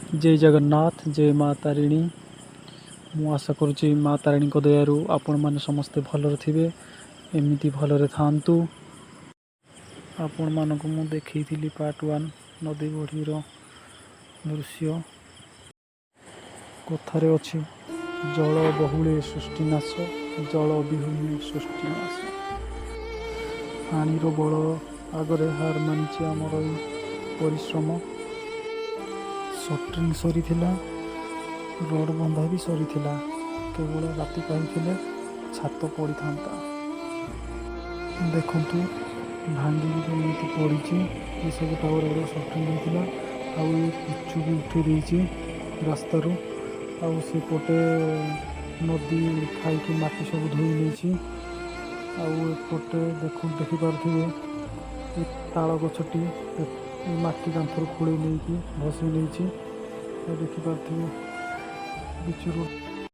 जय जगन्नाथ जय माँ तारिणी। मु आशा करुँची माँ तारिणी दयारू आपण मैंने समस्ते भलरे थे एमती भलरे थांतु। आपण मानक मु देखी पार्ट 1 नदी बढ़ीर दृश्य। कथारे अच्छी जल बहुले सृष्टिनाश जल विहुने सृष्टिनाश। पानीर बल आगरे हार मानिचे आमर परिश्रम। सटरिंग सरी रोड बंधा भी सरी केवल राति पाई छात पड़ी था। देखु भांगी भी पड़ी ये सब टावर सटरिंग होता पिचु भी उठे रास्तार आउटे नदी खाई माटी सब धोई नहीं। आउटे देखिपे ताल गछटी माटी कांथर खोल नहीं भसई नहीं देखिपे बीच रोड।